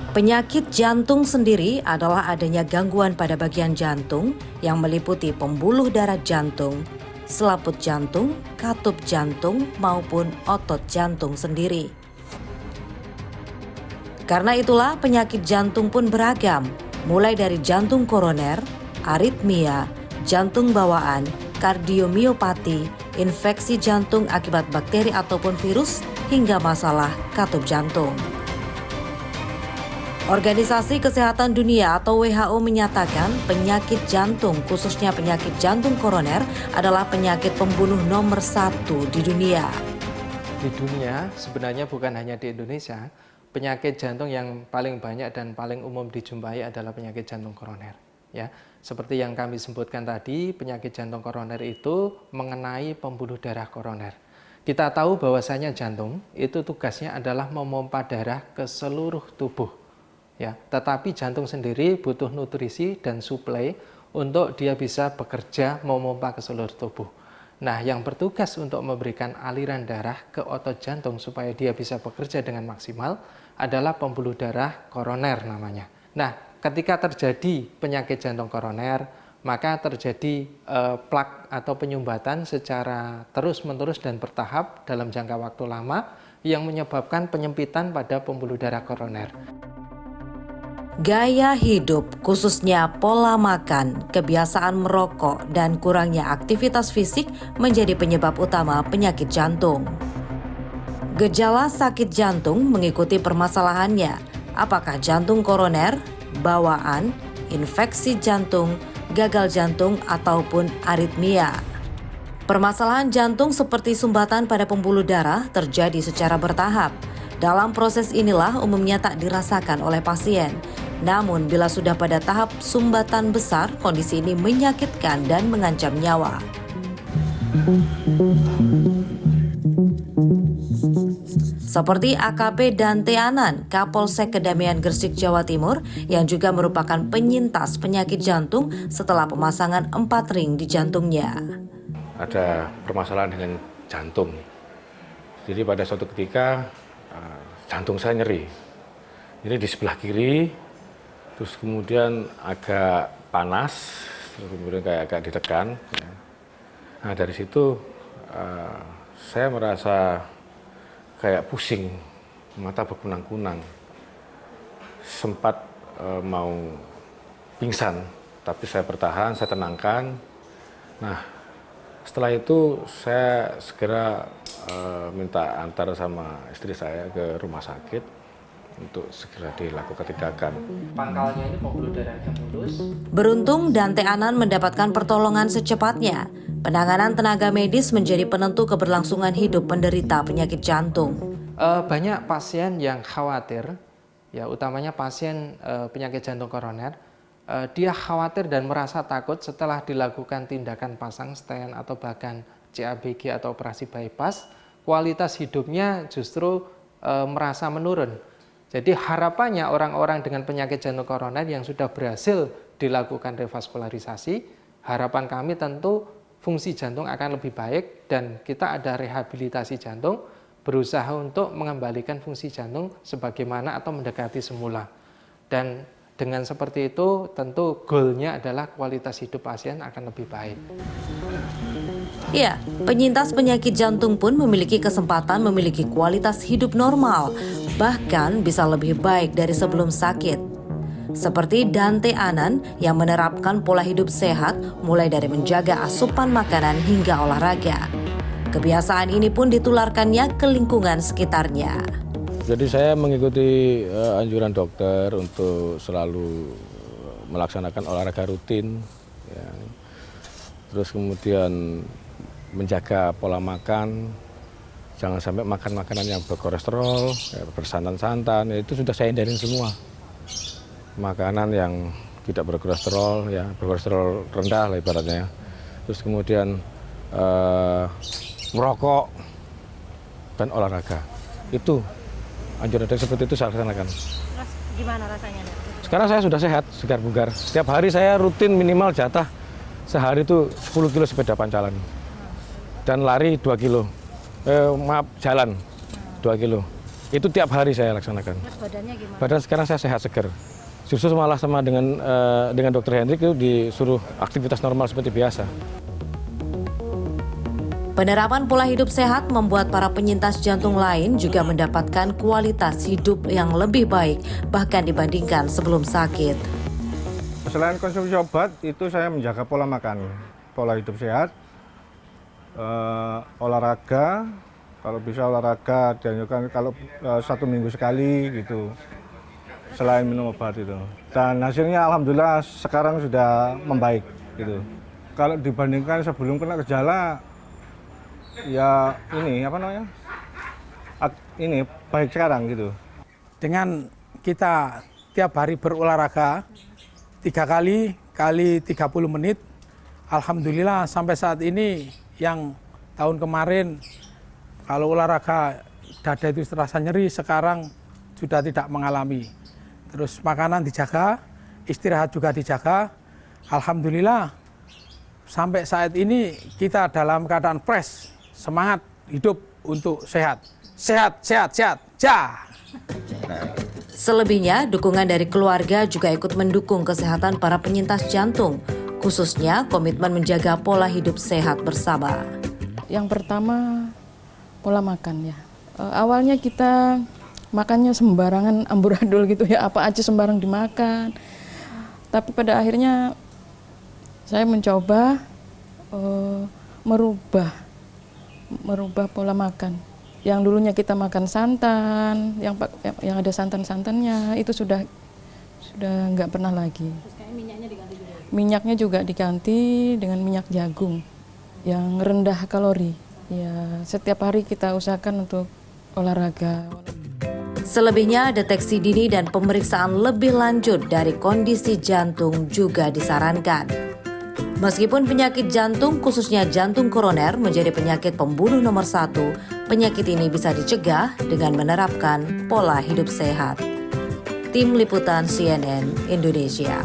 Penyakit jantung sendiri adalah adanya gangguan pada bagian jantung yang meliputi pembuluh darah jantung, selaput jantung, katup jantung, maupun otot jantung sendiri. Karena itulah penyakit jantung pun beragam, mulai dari jantung koroner, aritmia, jantung bawaan, kardiomiopati, infeksi jantung akibat bakteri ataupun virus, hingga masalah katup jantung. Organisasi Kesehatan Dunia atau WHO menyatakan penyakit jantung, khususnya penyakit jantung koroner, adalah penyakit pembunuh nomor 1 di dunia. Di dunia, sebenarnya bukan hanya di Indonesia, penyakit jantung yang paling banyak dan paling umum dijumpai adalah penyakit jantung koroner. Ya, seperti yang kami sebutkan tadi, penyakit jantung koroner itu mengenai pembuluh darah koroner. Kita tahu bahwasanya jantung itu tugasnya adalah memompa darah ke seluruh tubuh. Ya, tetapi jantung sendiri butuh nutrisi dan suplai untuk dia bisa bekerja memompa ke seluruh tubuh. Nah, yang bertugas untuk memberikan aliran darah ke otot jantung supaya dia bisa bekerja dengan maksimal adalah pembuluh darah koroner namanya. Nah, ketika terjadi penyakit jantung koroner, maka terjadi plak atau penyumbatan secara terus-menerus dan bertahap dalam jangka waktu lama yang menyebabkan penyempitan pada pembuluh darah koroner. Gaya hidup, khususnya pola makan, kebiasaan merokok, dan kurangnya aktivitas fisik menjadi penyebab utama penyakit jantung. Gejala sakit jantung mengikuti permasalahannya, apakah jantung koroner, bawaan, infeksi jantung, gagal jantung, ataupun aritmia. Permasalahan jantung seperti sumbatan pada pembuluh darah terjadi secara bertahap. Dalam proses inilah umumnya tak dirasakan oleh pasien. Namun bila sudah pada tahap sumbatan besar, kondisi ini menyakitkan dan mengancam nyawa. Seperti AKP Dante Anan, Kapolsek Kedamian Gresik, Jawa Timur, yang juga merupakan penyintas penyakit jantung setelah pemasangan 4 ring di jantungnya. Ada permasalahan dengan jantung. Jadi pada suatu ketika jantung saya nyeri. Ini di sebelah kiri, terus kemudian agak panas, terus kemudian kayak agak ditekan. Nah dari situ saya merasa kayak pusing, mata berkunang-kunang. Sempat mau pingsan, tapi saya bertahan, saya tenangkan. Nah setelah itu saya segera minta antar sama istri saya ke rumah sakit untuk segera dilakukan tindakan. Pangkalnya ini pembuluh darahnya mulus. Beruntung Dante Anan mendapatkan pertolongan secepatnya. Penanganan tenaga medis menjadi penentu keberlangsungan hidup penderita penyakit jantung. Banyak pasien yang khawatir, ya utamanya pasien penyakit jantung koroner, dia khawatir dan merasa takut setelah dilakukan tindakan pasang stent atau bahkan CABG atau operasi bypass, kualitas hidupnya justru merasa menurun. Jadi harapannya orang-orang dengan penyakit jantung koroner yang sudah berhasil dilakukan revaskularisasi, harapan kami tentu fungsi jantung akan lebih baik dan kita ada rehabilitasi jantung, berusaha untuk mengembalikan fungsi jantung sebagaimana atau mendekati semula. Dan dengan seperti itu tentu goalnya adalah kualitas hidup pasien akan lebih baik. Ya, penyintas penyakit jantung pun memiliki kesempatan memiliki kualitas hidup normal, bahkan bisa lebih baik dari sebelum sakit. Seperti Dante Anan yang menerapkan pola hidup sehat mulai dari menjaga asupan makanan hingga olahraga. Kebiasaan ini pun ditularkannya ke lingkungan sekitarnya. Jadi saya mengikuti anjuran dokter untuk selalu melaksanakan olahraga rutin, ya. Terus kemudian menjaga pola makan, jangan sampai makan makanan yang berkolesterol, ya, bersantan-santan, ya, itu sudah saya hindarin semua. Makanan yang tidak berkolesterol, ya berkolesterol rendah lah ibaratnya. Terus kemudian merokok dan olahraga, itu anjuran seperti itu saya laksanakan. Terus gimana rasanya? Sekarang saya sudah sehat, segar bugar. Setiap hari saya rutin minimal jatah sehari itu 10 kilo sepeda pancalan. Dan lari 2 kilo. Jalan 2 kilo. Itu tiap hari saya laksanakan. Terus badannya gimana? Badan sekarang saya sehat seger. Justru malah sama dengan Dokter Hendrik itu disuruh aktivitas normal seperti biasa. Penerapan pola hidup sehat membuat para penyintas jantung lain juga mendapatkan kualitas hidup yang lebih baik, bahkan dibandingkan sebelum sakit. Selain konsumsi obat, itu saya menjaga pola makan, pola hidup sehat, olahraga, kalau bisa olahraga dianjurkan kalau 1 minggu sekali gitu, selain minum obat itu. Dan hasilnya alhamdulillah sekarang sudah membaik gitu. Kalau dibandingkan sebelum kena gejala, ya ini baik sekarang gitu. Dengan kita tiap hari berolahraga 3 kali 30 menit, alhamdulillah sampai saat ini yang tahun kemarin kalau olahraga dada itu terasa nyeri, sekarang sudah tidak mengalami. Terus makanan dijaga, istirahat juga dijaga, alhamdulillah sampai saat ini kita dalam keadaan fresh, semangat hidup untuk sehat. Sehat, sehat, sehat, ja! Selebihnya, dukungan dari keluarga juga ikut mendukung kesehatan para penyintas jantung, khususnya komitmen menjaga pola hidup sehat bersama. Yang pertama, pola makan ya. Awalnya kita makannya sembarangan amburadul gitu ya, apa aja sembarang dimakan. Tapi pada akhirnya saya mencoba merubah pola makan. Yang dulunya kita makan santan, yang ada santan-santannya itu sudah nggak pernah lagi. Minyaknya juga diganti dengan minyak jagung yang rendah kalori. Ya, setiap hari kita usahakan untuk olahraga. Selebihnya, deteksi dini dan pemeriksaan lebih lanjut dari kondisi jantung juga disarankan. Meskipun penyakit jantung, khususnya jantung koroner, menjadi penyakit pembunuh nomor 1, penyakit ini bisa dicegah dengan menerapkan pola hidup sehat. Tim Liputan CNN Indonesia.